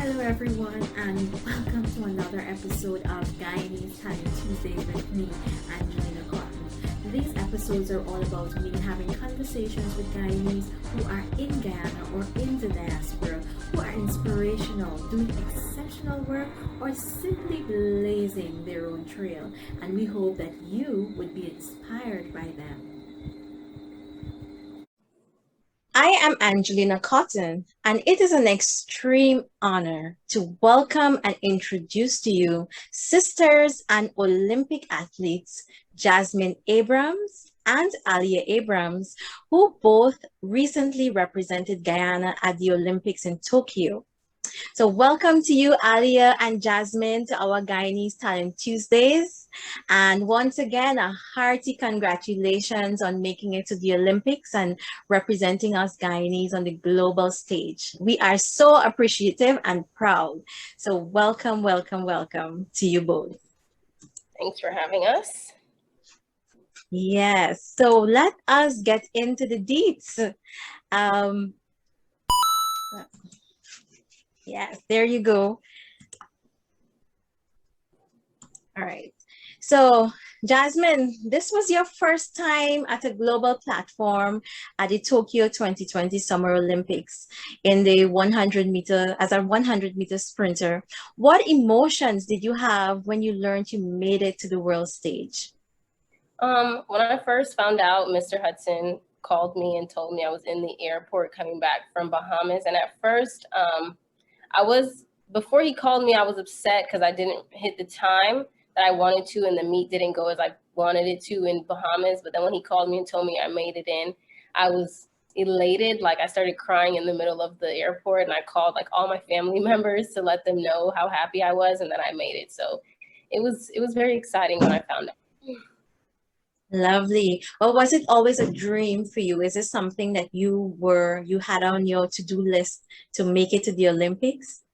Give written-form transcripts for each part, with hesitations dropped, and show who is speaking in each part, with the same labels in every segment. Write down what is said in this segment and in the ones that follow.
Speaker 1: Hello everyone and welcome to another episode of Guyanese Talent Tuesdays with me, Angelina Cotton. These episodes are all about me having conversations with Guyanese who are in Guyana or in the diaspora, who are inspirational, doing exceptional work, or simply blazing their own trail. And we hope that you would be inspired by them.
Speaker 2: I am Angelina Cotton, and it is an extreme honor to welcome and introduce to you sisters and Olympic athletes Jasmine Abrams and Aliyah Abrams, who both recently represented Guyana at the Olympics in Tokyo. So welcome to you, Aliyah and Jasmine, to our Guyanese Talent Tuesdays. And once again, a hearty congratulations on making it to the Olympics and representing us Guyanese on the global stage. We are so appreciative and proud. So welcome, welcome, welcome to you both.
Speaker 3: Thanks for having us.
Speaker 2: Yes, so let us get into the deets. Yes, there you go. All right. So, Jasmine, this was your first time at a global platform at the Tokyo 2020 Summer Olympics in the 100 meter, as a 100-meter sprinter. What emotions did you have when you learned you made it to the world stage?
Speaker 3: When I first found out, Mr. Hudson called me and told me I was in the airport coming back from Bahamas. And at first, before he called me, I was upset because I didn't hit the time that I wanted to, and the meet didn't go as I wanted it to in Bahamas. But then when he called me and told me I made it in, I was elated. Like, I started crying in the middle of the airport, and I called like all my family members to let them know how happy I was and that I made it. So it was very exciting when I found out.
Speaker 2: Lovely. Well, was it always a dream for you? Is this something that you had on your to-do list to make it to the Olympics?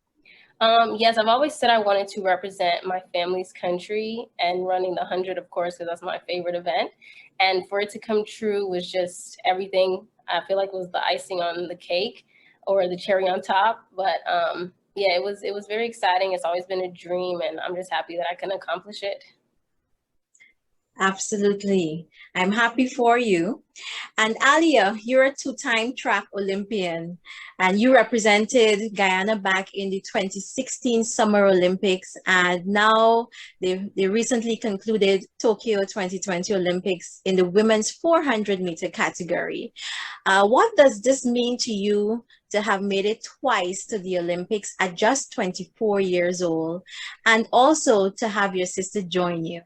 Speaker 3: Yes, I've always said I wanted to represent my family's country, and running the 100, of course, because that's my favorite event. And for it to come true was just everything. I feel like it was the icing on the cake or the cherry on top. But yeah, it was very exciting. It's always been a dream, and I'm just happy that I can accomplish it.
Speaker 2: Absolutely. I'm happy for you. And Aliyah, you're a two-time track Olympian, and you represented Guyana back in the 2016 Summer Olympics, and now they recently concluded Tokyo 2020 Olympics in the women's 400-meter category. What does this mean to you to have made it twice to the Olympics at just 24 years old, and also to have your sister join you?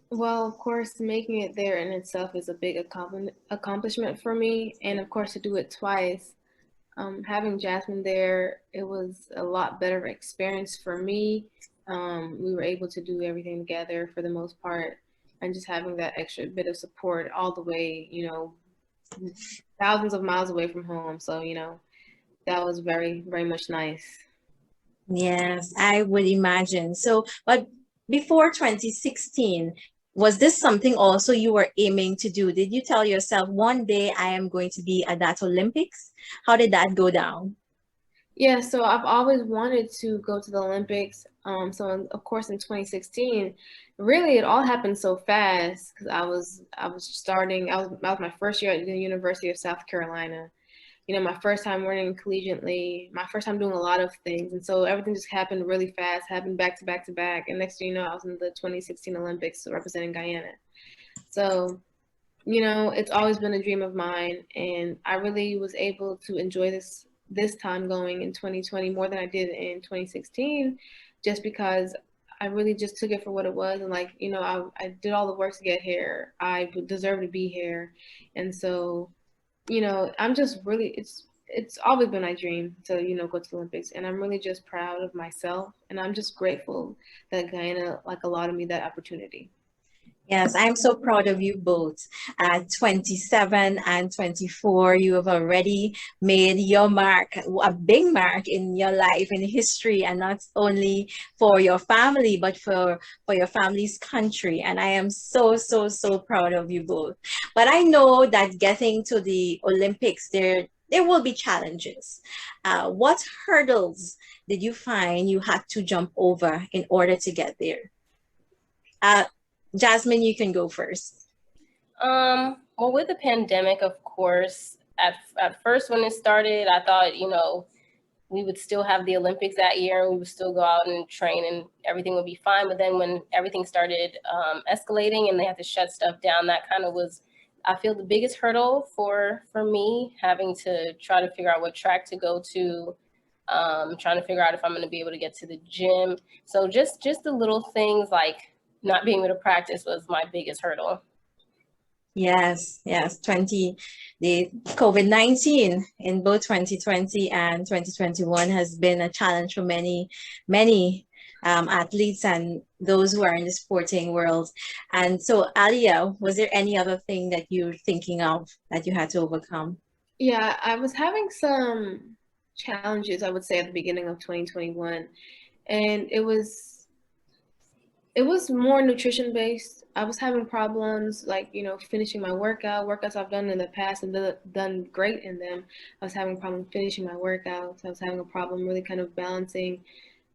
Speaker 4: Well, of course, making it there in itself is a big accomplishment for me. And of course, to do it twice, having Jasmine there, it was a lot better experience for me. We were able to do everything together for the most part, and just having that extra bit of support all the way, thousands of miles away from home. So, that was very, very much nice.
Speaker 2: Yes, I would imagine. So, but before 2016, was this something also you were aiming to do? Did you tell yourself one day I am going to be at that Olympics? How did that go down?
Speaker 4: Yeah, so I've always wanted to go to the Olympics. Of course in 2016, really it all happened so fast because I was my first year at the University of South Carolina. My first time running collegiately, my first time doing a lot of things. And so everything just happened really fast, happened back to back to back. And next thing you know, I was in the 2016 Olympics representing Guyana. So, it's always been a dream of mine. And I really was able to enjoy this time going in 2020 more than I did in 2016, just because I really just took it for what it was. And I did all the work to get here. I deserve to be here. And so, I'm just really, it's always been my dream to, go to the Olympics. And I'm really just proud of myself. And I'm just grateful that Guyana, allotted me that opportunity.
Speaker 2: Yes, I'm so proud of you both. At 27 and 24, you have already made your mark, a big mark in your life, in history, and not only for your family, but for your family's country. And I am so, so, so proud of you both. But I know that getting to the Olympics, there there will be challenges. What hurdles did you find you had to jump over in order to get there? Uh, Jasmine, you can go first.
Speaker 3: Well, with the pandemic, of course, at first when it started, I thought, we would still have the Olympics that year and we would still go out and train and everything would be fine. But then when everything started escalating and they had to shut stuff down, that kind of was, I feel, the biggest hurdle for me, having to try to figure out what track to go to, trying to figure out if I'm going to be able to get to the gym. So just the little things like not being able to practice was my biggest hurdle.
Speaker 2: Yes, yes, the COVID-19 in both 2020 and 2021 has been a challenge for many athletes and those who are in the sporting world. And so, Aliyah, was there any other thing that you're thinking of that you had to overcome?
Speaker 4: Yeah, I was having some challenges, I would say, at the beginning of 2021, and it was more nutrition based. I was having problems like, finishing my workouts I've done in the past and done great in them. I was having a problem finishing my workouts. I was having a problem really kind of balancing,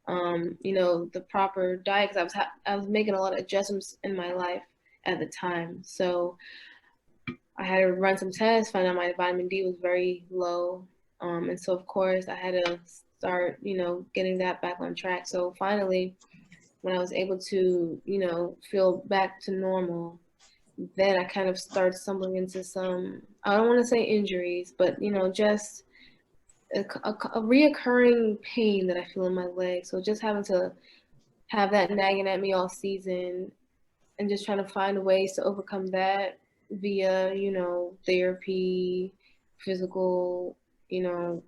Speaker 4: the proper diet because I was making a lot of adjustments in my life at the time. So I had to run some tests, find out my vitamin D was very low. And so, of course, I had to start, getting that back on track. So finally, when I was able to, feel back to normal, then I kind of started stumbling into some, I don't want to say injuries, but, just a reoccurring pain that I feel in my leg. So just having to have that nagging at me all season and just trying to find ways to overcome that via, therapy, physical, you know,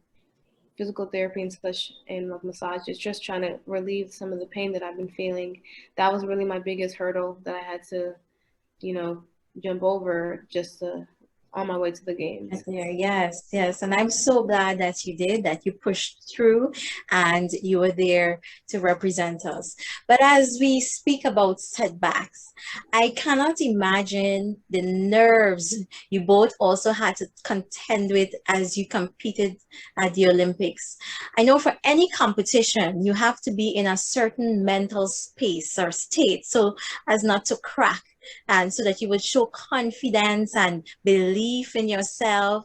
Speaker 4: physical therapy and such, and like massages, just trying to relieve some of the pain that I've been feeling. That was really my biggest hurdle that I had to, you know, jump over just to on my way to the games.
Speaker 2: There, yes, yes. And I'm so glad that you did, that you pushed through and you were there to represent us. But as we speak about setbacks, I cannot imagine the nerves you both also had to contend with as you competed at the Olympics. I know for any competition, you have to be in a certain mental space or state so as not to crack and so that you would show confidence and belief in yourself.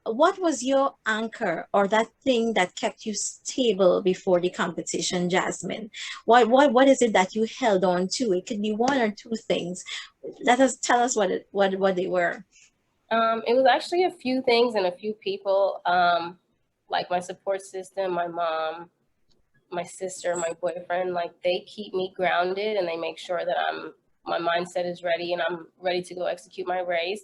Speaker 2: What was your anchor or that thing that kept you stable before the competition, Jasmine? What is it that you held on to? It could be one or two things. Tell us what they were.
Speaker 3: It was actually a few things and a few people, like my support system, my mom, my sister, my boyfriend. Like, they keep me grounded and they make sure that my mindset is ready and I'm ready to go execute my race.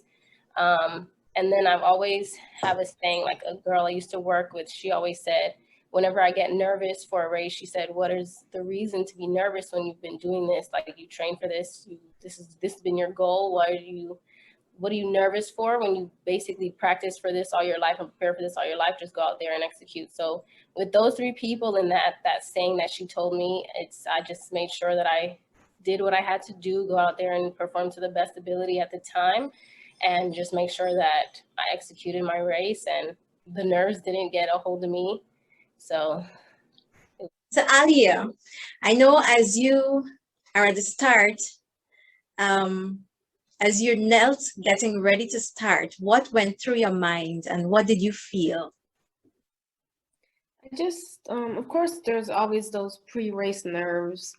Speaker 3: And then I've always have a saying, like a girl I used to work with, she always said, whenever I get nervous for a race, she said, what is the reason to be nervous when you've been doing this? Like, you train for this, this has been your goal. What are you nervous for when you basically practice for this all your life and prepare for this all your life? Just go out there and execute. So with those three people and that saying that she told me, I just made sure that I did what I had to do, go out there and perform to the best ability at the time, and just make sure that I executed my race and the nerves didn't get a hold of me. So
Speaker 2: Aliyah, I know as you are at the start, as you knelt getting ready to start, what went through your mind and what did you feel?
Speaker 4: I just, of course, there's always those pre-race nerves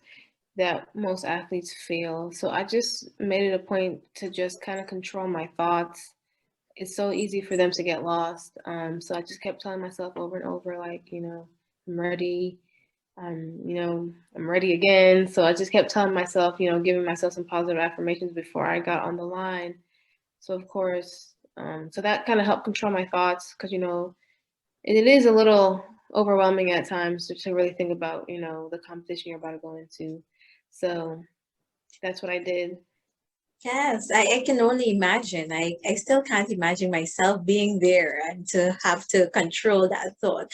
Speaker 4: that most athletes feel. So I just made it a point to just kind of control my thoughts. It's so easy for them to get lost. So I just kept telling myself over and over, like, I'm ready. I'm ready again. So I just kept telling myself, giving myself some positive affirmations before I got on the line. So of course, so that kind of helped control my thoughts because, it is a little overwhelming at times to really think about, the competition you're about to go into. So that's what I did.
Speaker 2: Yes, I can only imagine. I still can't imagine myself being there and to have to control that thought,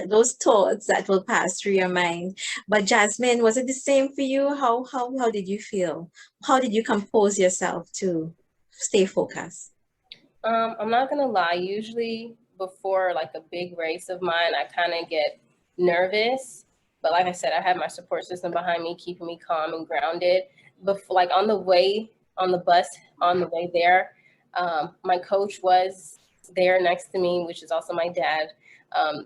Speaker 2: those thoughts that will pass through your mind. But Jasmine, was it the same for you? How did you feel? How did you compose yourself to stay focused?
Speaker 3: I'm not gonna lie. Usually before like a big race of mine, I kind of get nervous. But like I said, I have my support system behind me, keeping me calm and grounded. Before, like on the bus on the way there, my coach was there next to me, which is also my dad.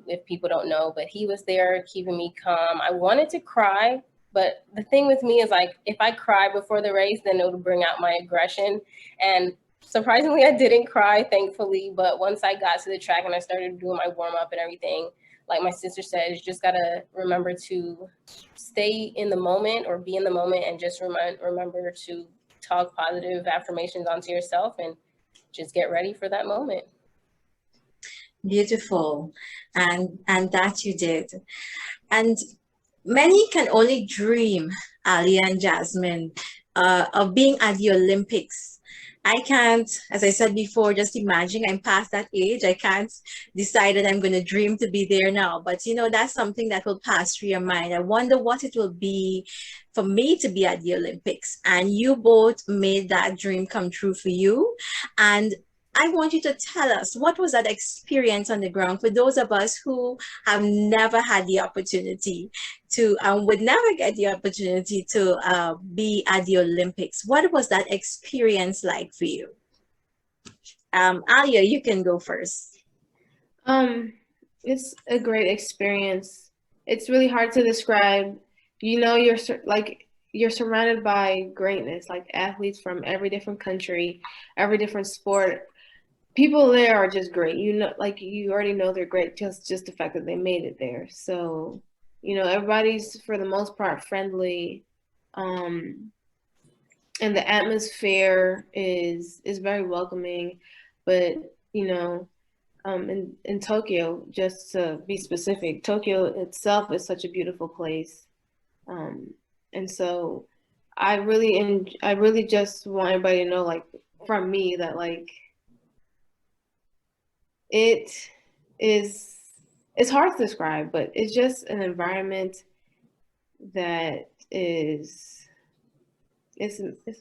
Speaker 3: If people don't know, but he was there keeping me calm. I wanted to cry, but the thing with me is like, if I cry before the race, then it'll bring out my aggression. And surprisingly, I didn't cry, thankfully. But once I got to the track and I started doing my warm up and everything, like my sister said, you just gotta remember to stay in the moment or be in the moment, and just remember to talk positive affirmations onto yourself and just get ready for that moment.
Speaker 2: Beautiful. And that you did. And many can only dream, Aliyah and Jasmine, of being at the Olympics. I can't, as I said before, just imagine I'm past that age. I can't decide that I'm going to dream to be there now. But, that's something that will pass through your mind. I wonder what it will be for me to be at the Olympics. And you both made that dream come true for you. And I want you to tell us, what was that experience on the ground for those of us who have never had the opportunity to, would never get the opportunity to be at the Olympics? What was that experience like for you? Aliyah, you can go first.
Speaker 4: It's a great experience. It's really hard to describe. You're surrounded by greatness, like athletes from every different country, every different sport. People there are just great. You already know they're great, just the fact that they made it there. So, everybody's for the most part friendly, and the atmosphere is very welcoming. But in Tokyo, just to be specific, Tokyo itself is such a beautiful place, and so I really just want everybody to know, like, from me, that like, it's hard to describe, but it's just an environment that it's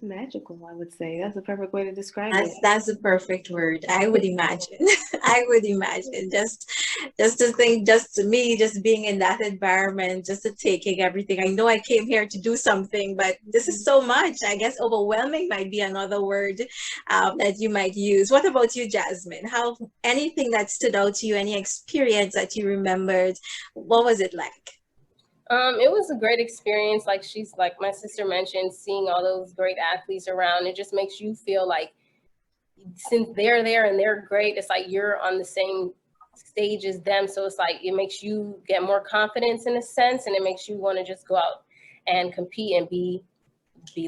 Speaker 4: magical, I would say. That's the perfect way to describe it.
Speaker 2: That's the perfect word. I would imagine. I would imagine. Just to think, just to me, just being in that environment, just to taking everything. I know I came here to do something, but this is so much. I guess overwhelming might be another word that you might use. What about you, Jasmine? Anything that stood out to you, any experience that you remembered? What was it like?
Speaker 3: It was a great experience. Like my sister mentioned, seeing all those great athletes around, it just makes you feel like, since they're there and they're great, it's like you're on the same stage as them. So it's like, it makes you get more confidence in a sense, and it makes you want to just go out and compete and be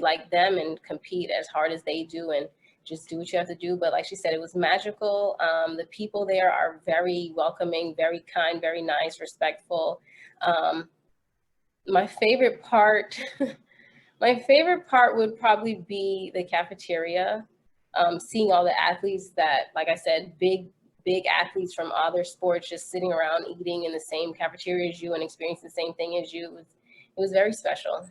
Speaker 3: like them and compete as hard as they do and just do what you have to do. But like she said, it was magical. The people there are very welcoming, very kind, very nice, respectful. My favorite part would probably be the cafeteria, seeing all the athletes that, like I said, big athletes from other sports just sitting around eating in the same cafeteria as you and experiencing the same thing as you. It was very special.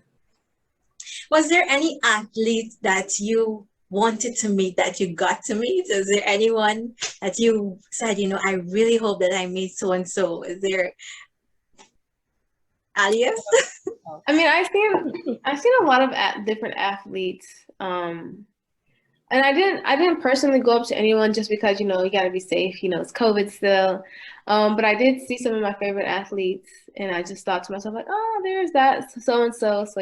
Speaker 2: Was there any athlete that you wanted to meet that you got to meet? Is there anyone that you said, I really hope that I meet so-and-so? Is there... Aliyah?
Speaker 4: I mean, I've seen a lot of different athletes, and I didn't personally go up to anyone just because you got to be safe. It's COVID still, but I did see some of my favorite athletes, and I just thought to myself like, oh, there's that so and so. So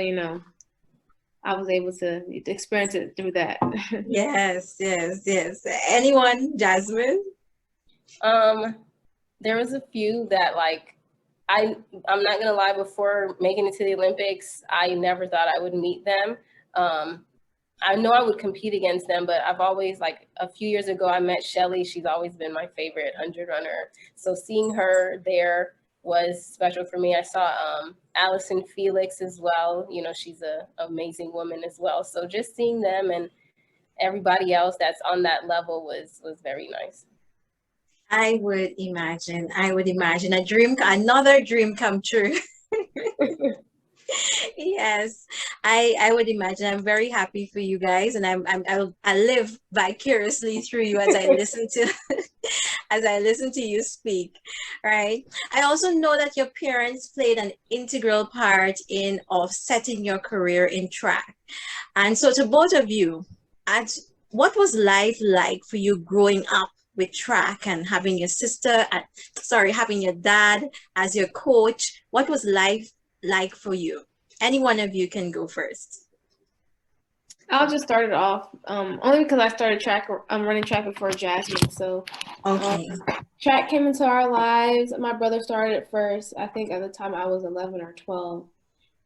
Speaker 4: I was able to experience it through that.
Speaker 2: Yes. Anyone, Jasmine?
Speaker 3: There was a few that like. I'm not gonna lie, before making it to the Olympics, I never thought I would meet them. I know I would compete against them, but I've always, like, a few years ago, I met Shelly. She's always been my favorite 100 runner. So seeing her there was special for me. I saw Allison Felix as well. She's an amazing woman as well. So just seeing them and everybody else that's on that level was very nice.
Speaker 2: I would imagine another dream come true. Yes, I would imagine. I'm very happy for you guys, and I live vicariously through you as I listen to as I listen to you speak, right? I also know that your parents played an integral part in offsetting your career in track. And so to both of you, at what was life like for you growing up with track and having your having your dad as your coach? What was life like for you? Any one of you can go first.
Speaker 4: I'll just start it off, only because I started running track before Jasmine. So
Speaker 2: Okay.
Speaker 4: track came into our lives. My brother started it first. I think at the time I was 11 or 12.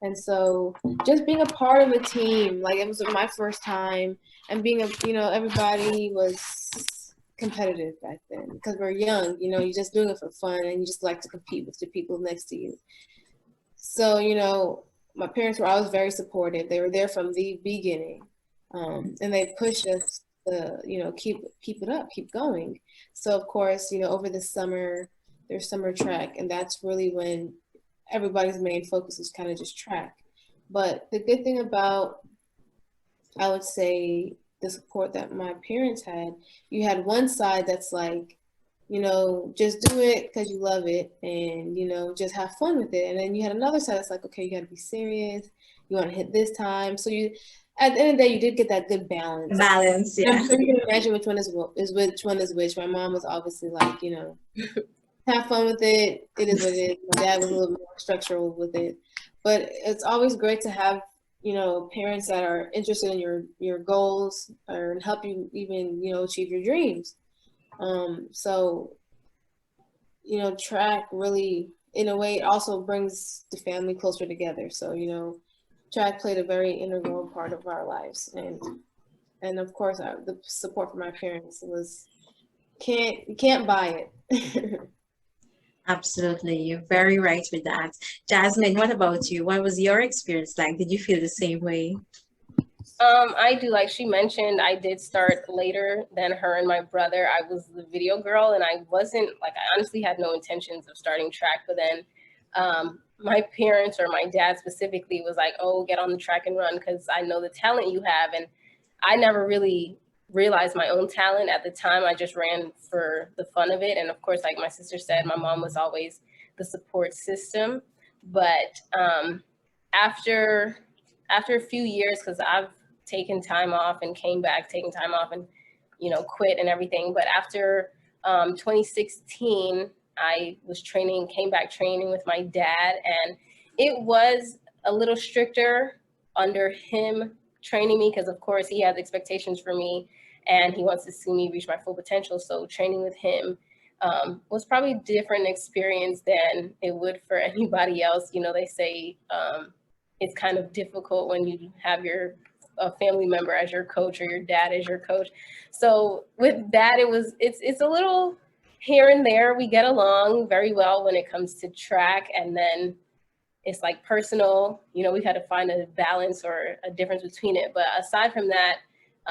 Speaker 4: And so just being a part of a team, like it was my first time, and everybody was competitive back then because we're young, you're just doing it for fun and you just like to compete with the people next to you. So, my parents were always very supportive. They were there from the beginning. And they pushed us to, keep it up, keep going. So of course, over the summer, there's summer track, and that's really when everybody's main focus is kind of just track. But the good thing about, I would say, the support that my parents had, you had one side that's like, just do it because you love it and, just have fun with it. And then you had another side that's like, okay, you got to be serious. You want to hit this time. So at the end of the day, you did get that good balance.
Speaker 2: Balance, yeah.
Speaker 4: I'm sure you can imagine which one is which one is which. My mom was obviously like, have fun with it. It is what it is. My dad was a little more structural with it. But it's always great to have, parents that are interested in your goals or help you even, achieve your dreams. So, track really, in a way, also brings the family closer together. So, track played a very integral part of our lives. And of course, the support from my parents you can't buy it.
Speaker 2: Absolutely. You're very right with that. Jasmine, what about you? What was your experience like? Did you feel the same way?
Speaker 3: I do. Like she mentioned, I did start later than her and my brother. I was the video girl, and I honestly had no intentions of starting track. But then my parents, or my dad specifically, was like, oh, get on the track and run because I know the talent you have. And I never really realized my own talent at the time. I just ran for the fun of it. And of course, like my sister said, my mom was always the support system. But after a few years, because I've taken time off and came back, taking time off and, quit and everything. But after 2016, I was came back training with my dad, and it was a little stricter under him training me because, of course, he has expectations for me and he wants to see me reach my full potential. So training with him was probably a different experience than it would for anybody else. They say it's kind of difficult when you have a family member as your coach or your dad as your coach. So with that, it's a little here and there. We get along very well when it comes to track, and then it's like personal, we've had to find a balance or a difference between it. But aside from that,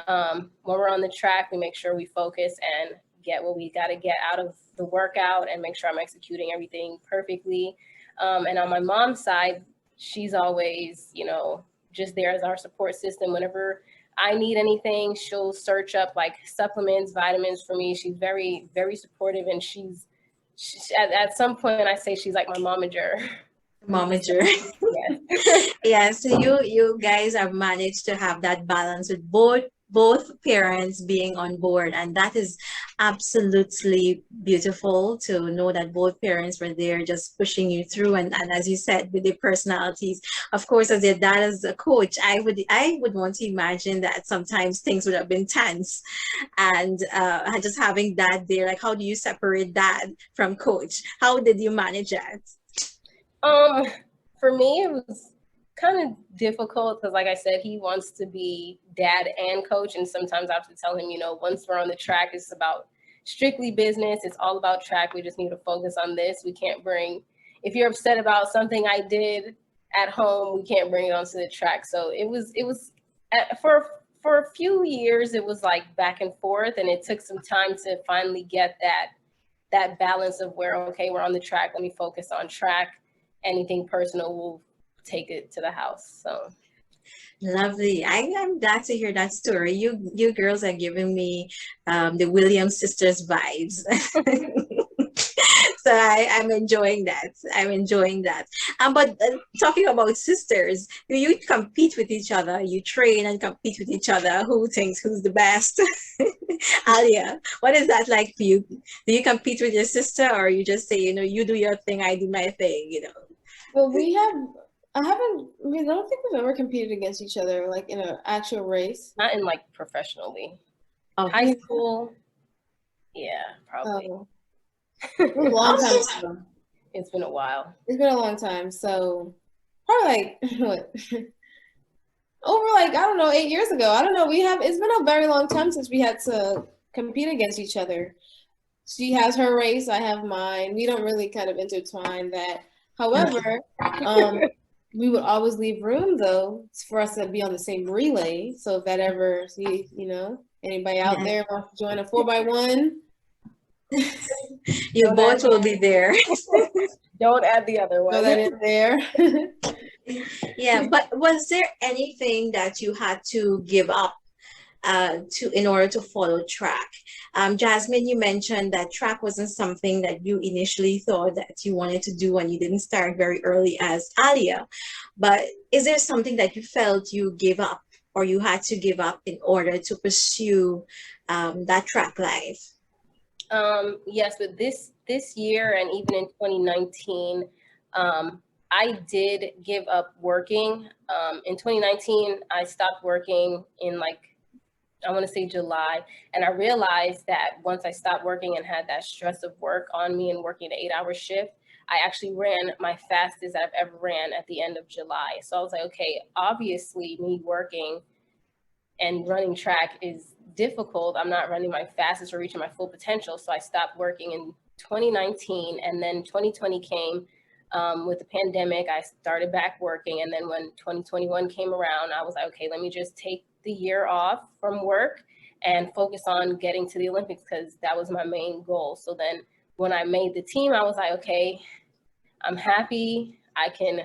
Speaker 3: when we're on the track, we make sure we focus and get what we got to get out of the workout and make sure I'm executing everything perfectly. And on my mom's side, she's always, just there as our support system. Whenever I need anything, she'll search up like supplements, vitamins for me. She's very, very supportive, and she's at some point I say she's like my momager.
Speaker 2: Momager.
Speaker 3: Yes.
Speaker 2: Yeah, so you guys have managed to have that balance with both parents being on board, and that is absolutely beautiful to know that both parents were there just pushing you through. And as you said, with their personalities, of course, as your dad as a coach, I would want to imagine that sometimes things would have been tense, and just having dad there, like how do you separate dad from coach? How did you manage that?
Speaker 3: For me, it was kind of difficult because, like I said, he wants to be dad and coach, and sometimes I have to tell him, once we're on the track, it's about strictly business. It's all about track. We just need to focus on this. We can't if you're upset about something I did at home, we can't bring it onto the track. So it was for a few years, it was like back and forth, and it took some time to finally get that balance of where, okay, we're on the track. Let me focus on track. Anything personal, we'll take it to the house. So
Speaker 2: Lovely. I'm glad to hear that story. You girls are giving me the Williams sisters vibes. So I'm enjoying that. I'm enjoying that. But talking about sisters, do you compete with each other? You train and compete with each other. Who thinks who's the best? Aliyah, what is that like for you? Do you compete with your sister, or you just say, you do your thing, I do my thing?
Speaker 4: Well, I don't think we've ever competed against each other, like in an actual race.
Speaker 3: Not in like professionally.
Speaker 2: Oh,
Speaker 3: High school, yeah, probably.
Speaker 4: Oh. It was a long time ago.
Speaker 3: It's been a while.
Speaker 4: It's been a long time. So probably like what? Over like, I don't know, 8 years ago. I don't know. It's been a very long time since we had to compete against each other. She has her race, I have mine. We don't really kind of intertwine that. However, we would always leave room though for us to be on the same relay. So if that ever, anybody out there wants to join a 4x1,
Speaker 2: you both will be there.
Speaker 3: Don't add the other one.
Speaker 4: throw that in there.
Speaker 2: Yeah, but was there anything that you had to give up in order to follow track? Jasmine, you mentioned that track wasn't something that you initially thought that you wanted to do and you didn't start very early as Aliyah. But is there something that you felt you gave up or you had to give up in order to pursue that track life?
Speaker 3: Yes, but this year and even in 2019, I did give up working. In 2019, I stopped working in I want to say July. And I realized that once I stopped working and had that stress of work on me and working an 8-hour shift, I actually ran my fastest I've ever ran at the end of July. So I was like, okay, obviously me working and running track is difficult. I'm not running my fastest or reaching my full potential. So I stopped working in 2019, and then 2020 came. With the pandemic, I started back working. And then when 2021 came around, I was like, okay, let me just take the year off from work and focus on getting to the Olympics because that was my main goal. So then when I made the team, I was like, okay, I'm happy. I can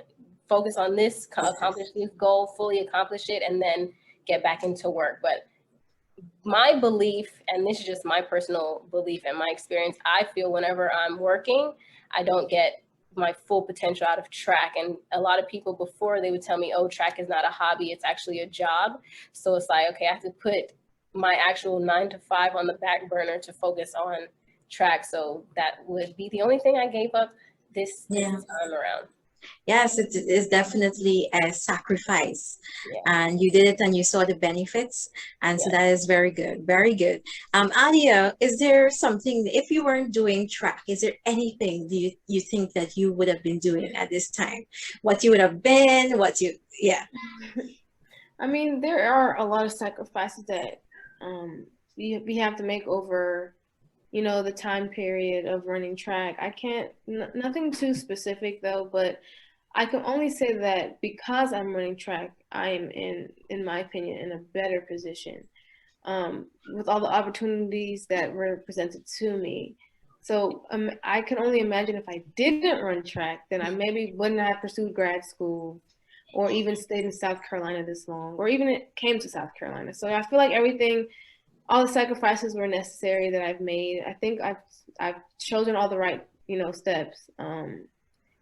Speaker 3: focus on this, accomplish this goal, fully accomplish it, and then get back into work. But my belief, and this is just my personal belief and my experience, I feel whenever I'm working, I don't get my full potential out of track. And a lot of people before, they would tell me, oh, track is not a hobby, it's actually a job. So it's like, okay, I have to put my actual 9 to 5 on the back burner to focus on track. So that would be the only thing I gave up this time around.
Speaker 2: Yes, it is definitely a sacrifice, and you did it and you saw the benefits, and so that is very good, very good. Aliyah, is there something, if you weren't doing track, is there anything do you think that you would have been doing at this time? What you would have been,
Speaker 4: I mean, there are a lot of sacrifices that we have to make over the time period of running track. I can't, nothing too specific though, but I can only say that because I'm running track, I am in my opinion, in a better position with all the opportunities that were presented to me. So I can only imagine if I didn't run track, then I maybe wouldn't have pursued grad school or even stayed in South Carolina this long, or even it came to South Carolina. So I feel like all the sacrifices were necessary that I've made. I think I've chosen all the right, steps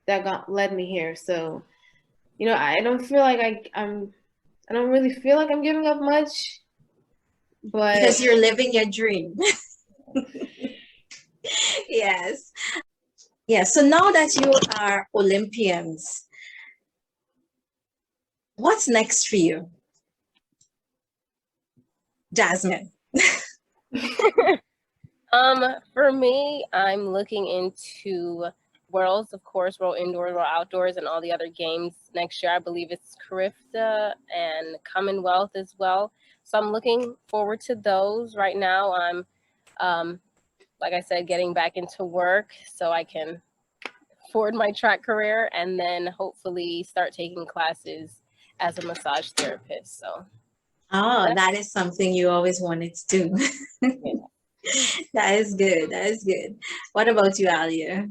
Speaker 4: that led me here. So, I don't feel like I don't really feel like I'm giving up much, but
Speaker 2: because you're living your dream. Yes. Yeah. So now that you are Olympians, what's next for you, Jasmine?
Speaker 3: For me, I'm looking into Worlds, of course, World Indoors, World Outdoors, and all the other games next year. I believe it's Carifta and Commonwealth as well. So I'm looking forward to those. Right now, I'm, like I said, getting back into work so I can forward my track career and then hopefully start taking classes as a massage therapist. So.
Speaker 2: Oh, that is something you always wanted to do. That is good. That is good. What about you, Aliyah?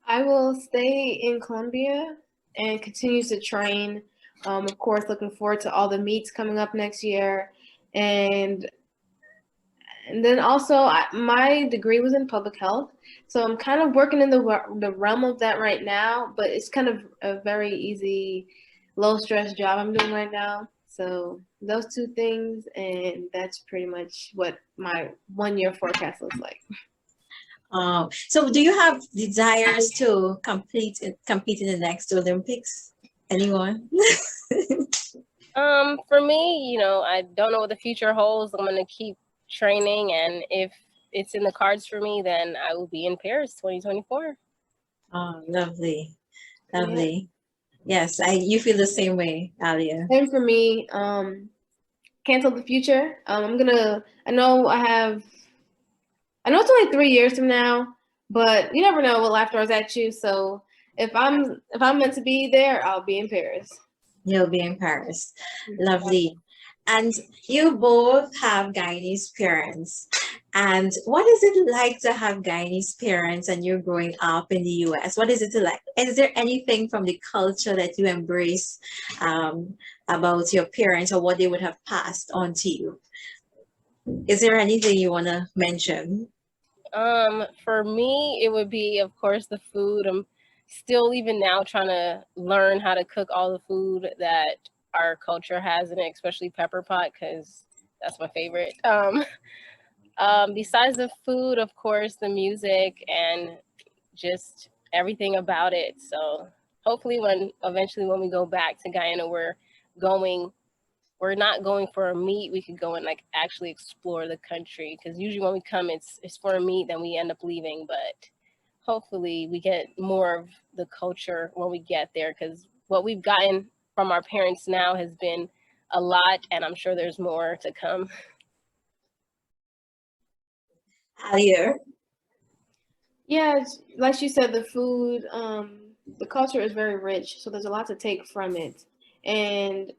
Speaker 4: I will stay in Colombia and continue to train Of course, looking forward to all the meets coming up next year. And then also, my degree was in public health. So I'm kind of working in the realm of that right now, but it's kind of a very easy, low stress job I'm doing right now. So those two things, and that's pretty much what my 1 year forecast looks like.
Speaker 2: So do you have desires to compete in the next Olympics? Anyone?
Speaker 3: For me, you know, I don't know what the future holds. I'm gonna keep training, and if it's in the cards for me, then I will be in Paris 2024.
Speaker 2: Oh, lovely. Lovely. Yeah. Yes, you feel the same way, Aliyah.
Speaker 4: Same for me. Can't tell the future. I know it's only 3 years from now, but you never know what life throws at you. So if I'm meant to be there, I'll be in Paris.
Speaker 2: You'll be in Paris. Lovely. And you both have Guyanese parents. And what is it like to have Guyanese parents and you're growing up in the US? What is it like? Is there anything from the culture that you embrace about your parents or what they would have passed on to you? Is there anything you want to mention?
Speaker 3: For me, it would be, of course, the food. I'm still even now trying to learn how to cook all the food that our culture has in it, especially pepper pot, because that's my favorite. Besides the food, of course, the music and just everything about it. So hopefully eventually when we go back to Guyana, we're not going for a meet. We could go and like actually explore the country, because usually when we come, it's for a meet, then we end up leaving. But hopefully we get more of the culture when we get there, because what we've gotten from our parents now has been a lot, and I'm sure there's more to come.
Speaker 2: Aliyah.
Speaker 4: Yeah, like you said, the food, the culture is very rich, so there's a lot to take from it. And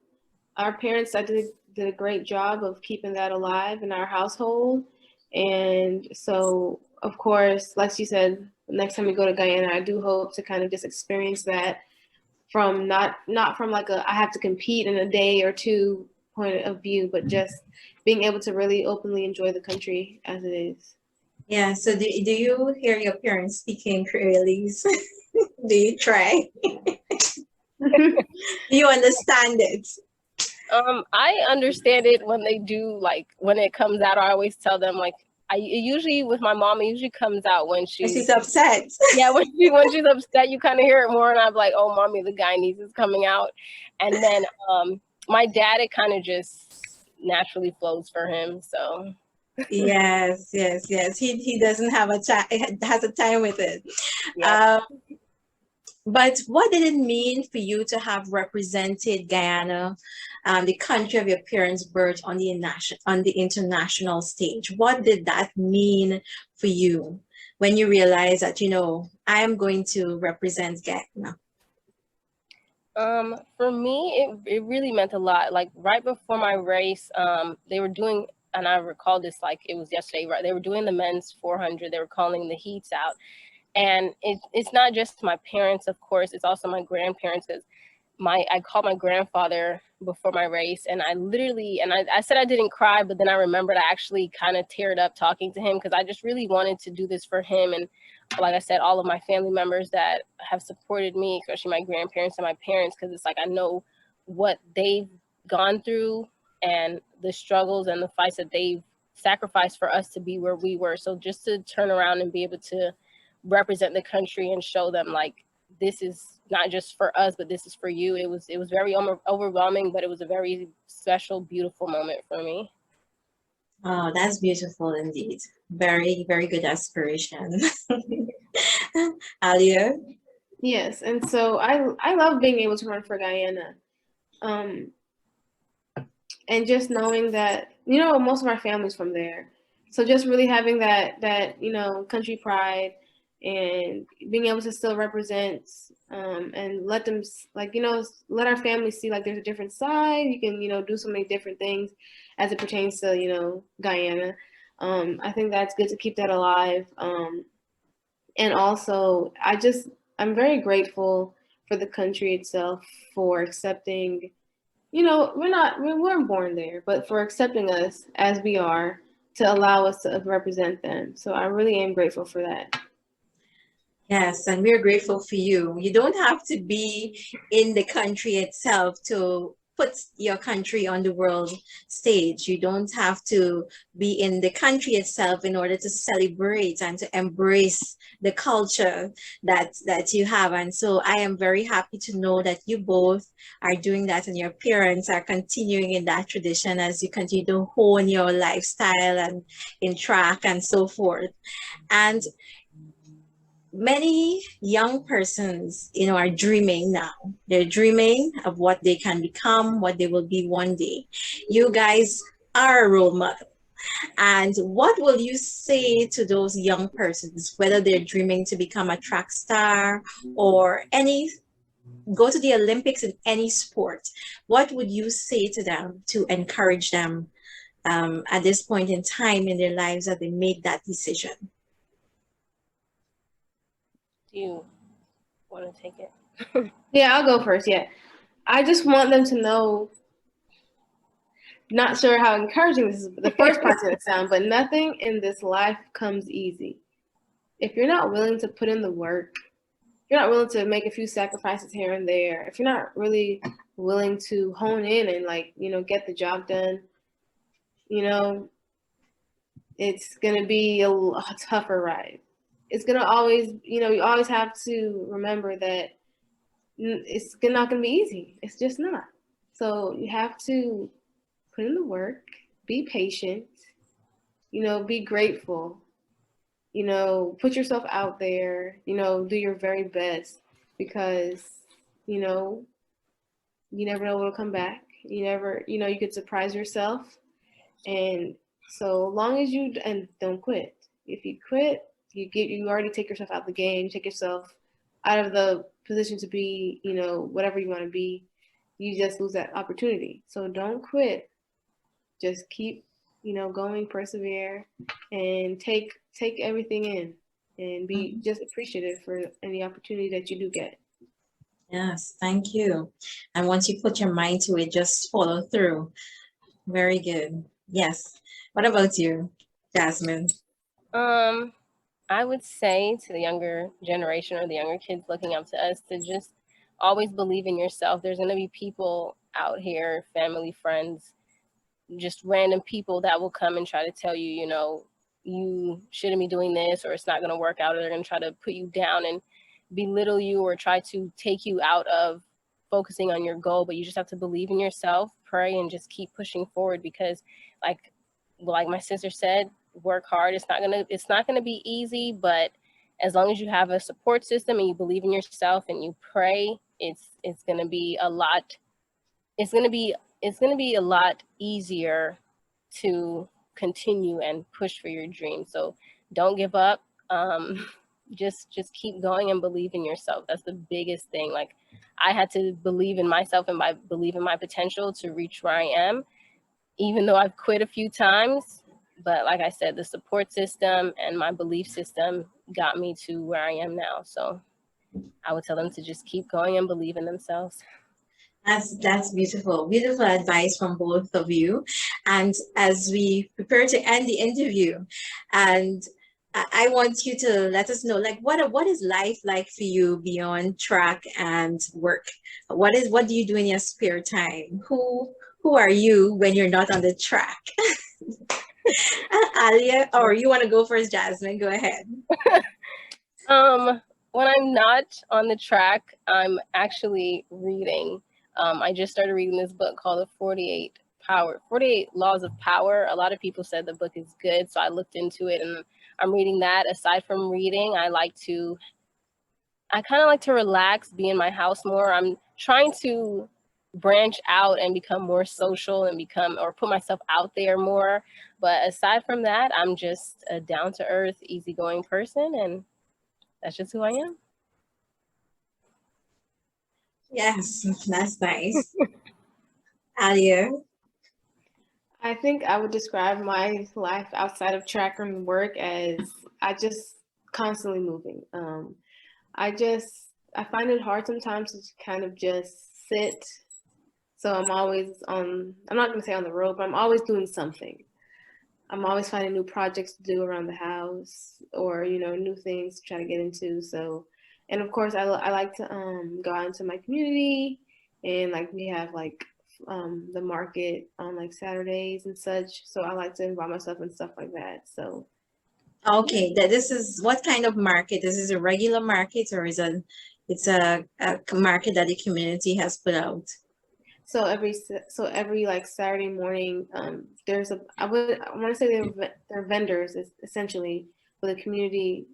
Speaker 4: our parents, did a great job of keeping that alive in our household. And so, of course, like you said, next time we go to Guyana, I do hope to kind of just experience that from not from like I have to compete in a day or two point of view, but just being able to really openly enjoy the country as it is.
Speaker 2: Yeah, so do you hear your parents speaking Creolese? Do you try? Do you understand it?
Speaker 3: I understand it when they do, like when it comes out. I always tell them, like, usually with my mom, it usually comes out when
Speaker 2: She's upset.
Speaker 3: Yeah, when she's upset, you kind of hear it more, and I'm like, oh, mommy, the Guyanese is coming out. And then my dad, it kind of just naturally flows for him. So
Speaker 2: Yes. He doesn't have has a time with it.
Speaker 3: yeah.
Speaker 2: But what did it mean for you to have represented Guyana, the country of your parents' birth, on the international stage? What did that mean for you when you realized that, I am going to represent Guyana?
Speaker 3: For me, it really meant a lot. Like right before my race, they were doing, and I recall this like it was yesterday, right? They were doing the men's 400. They were calling the heats out. And it's not just my parents, of course, it's also my grandparents, because I called my grandfather before my race, and I literally, and I said I didn't cry, but then I remembered I actually kind of teared up talking to him, because I just really wanted to do this for him. And like I said, all of my family members that have supported me, especially my grandparents and my parents, because it's like I know what they've gone through and the struggles and the fights that they've sacrificed for us to be where we were. So just to turn around and be able to represent the country and show them like this is not just for us, but this is for you. It was very overwhelming, but it was a very special, beautiful moment for me.
Speaker 2: Oh, that's beautiful indeed. Very, very good aspiration. Aliyah?
Speaker 4: Yes, and so I love being able to run for Guyana. And just knowing that, most of our family's from there. So just really having that country pride and being able to still represent and let them let our family see like there's a different side. You can do so many different things as it pertains to Guyana. I think that's good to keep that alive. And also I'm very grateful for the country itself for accepting, we weren't born there, but for accepting us as we are to allow us to represent them. So I really am grateful for that.
Speaker 2: Yes, and we're grateful for you. You don't have to be in the country itself to put your country on the world stage. You don't have to be in the country itself in order to celebrate and to embrace the culture that you have. And so I am very happy to know that you both are doing that and your parents are continuing in that tradition as you continue to hone your lifestyle and in track and so forth. And many young persons, are dreaming now. They're dreaming of what they can become, what they will be one day. You guys are a role model. And what will you say to those young persons, whether they're dreaming to become a track star or go to the Olympics in any sport? What would you say to them to encourage them at this point in time in their lives that they make that decision?
Speaker 3: Do you want to take it?
Speaker 4: Yeah, I'll go first. Yeah. I just want them to know, not sure how encouraging this is, the first part's going to sound, but nothing in this life comes easy. If you're not willing to put in the work, if you're not willing to make a few sacrifices here and there, if you're not really willing to hone in and get the job done, it's going to be a tougher ride. It's going to always, you always have to remember that it's not going to be easy. It's just not. So you have to put in the work, be patient, be grateful, put yourself out there, do your very best because, you never know what'll come back. You never, you could surprise yourself. And so long as and don't quit. If you quit, you already take yourself out of the game, take yourself out of the position to be, whatever you want to be. You just lose that opportunity. So don't quit. Just keep, going, persevere, and take everything in and be just appreciative for any opportunity that you do get.
Speaker 2: Yes, thank you. And once you put your mind to it, just follow through. Very good. Yes. What about you, Jasmine?
Speaker 3: I would say to the younger generation or the younger kids looking up to us to just always believe in yourself. There's going to be people out here, family, friends, just random people that will come and try to tell you, you shouldn't be doing this, or it's not going to work out, or they're going to try to put you down and belittle you or try to take you out of focusing on your goal. But you just have to believe in yourself, pray, and just keep pushing forward because like my sister said, work hard. It's not gonna be easy, but as long as you have a support system and you believe in yourself and you pray, it's gonna be a lot easier to continue and push for your dream. So don't give up. Just keep going and believe in yourself. That's the biggest thing. Like I had to believe in myself and believe in my potential to reach where I am, even though I've quit a few times. But like I said, the support system and my belief system got me to where I am now. So I would tell them to just keep going and believe in themselves.
Speaker 2: That's beautiful. Beautiful advice from both of you. And as we prepare to end the interview, and I want you to let us know, like, what is life like for you beyond track and work? What do you do in your spare time? Who are you when you're not on the track? Aliyah, or you want to go first, Jasmine? Go ahead.
Speaker 3: When I'm not on the track, I'm actually reading. I just started reading this book called The 48 Laws of Power. A lot of people said the book is good, so I looked into it and I'm reading that. Aside from reading, I kind of like to relax, be in my house more. I'm trying to branch out and become more social and put myself out there more. But aside from that, I'm just a down-to-earth, easygoing person, and that's just who I am.
Speaker 2: Yes, that's nice. Aliyah?
Speaker 4: I think I would describe my life outside of track and work as I just constantly moving. I find it hard sometimes to kind of just sit. So I'm always on, I'm not going to say on the road, but I'm always doing something. I'm always finding new projects to do around the house, or, you know, new things to try to get into. So, and of course, I like to go out into my community, and like we have like the market on like Saturdays and such. So I like to involve myself in stuff like that. So
Speaker 2: Okay, that this is what kind of market? This is a regular market, or is it's a market that the community has put out?
Speaker 4: so every like Saturday morning, there's a I want to say they're vendors essentially for the community.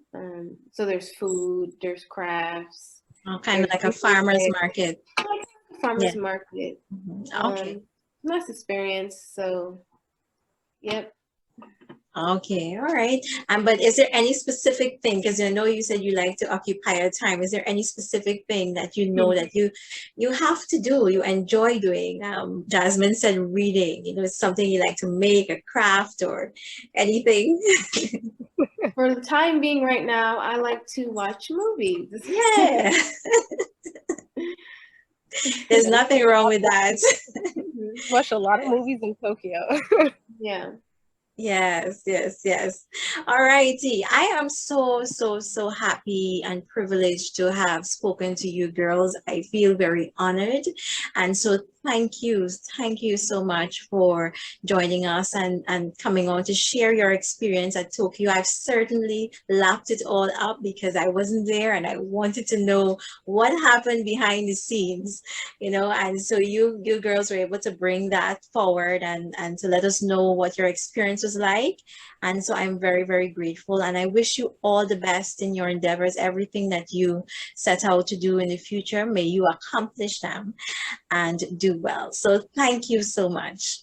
Speaker 4: So there's food, there's crafts,
Speaker 2: Oh, kind of
Speaker 4: there's
Speaker 2: like a farmer's
Speaker 4: music,
Speaker 2: market.
Speaker 4: farmers
Speaker 2: Yeah.
Speaker 4: market.
Speaker 2: Okay.
Speaker 4: Nice experience. So, yep.
Speaker 2: Okay, all right. But is there any specific thing? Because I know you said you like to occupy your time. Is there any specific thing that you know that you have to do, you enjoy doing? Jasmine said reading. You know, it's something you like to make, a craft or anything.
Speaker 4: For the time being, right now, I like to watch movies.
Speaker 2: Yeah. There's nothing wrong with that.
Speaker 3: Watched a lot of movies in Tokyo.
Speaker 4: Yeah.
Speaker 2: Yes, yes, yes. All righty. I am so happy and privileged to have spoken to you girls. I feel very honored. And so thank you. Thank you so much for joining us and coming on to share your experience at Tokyo. I've certainly lapped it all up because I wasn't there and I wanted to know what happened behind the scenes, you know, and so you girls were able to bring that forward and to let us know what your experience was like. And so I'm very grateful, and I wish you all the best in your endeavors. Everything that you set out to do in the future, may you accomplish them and do well. So thank you so much.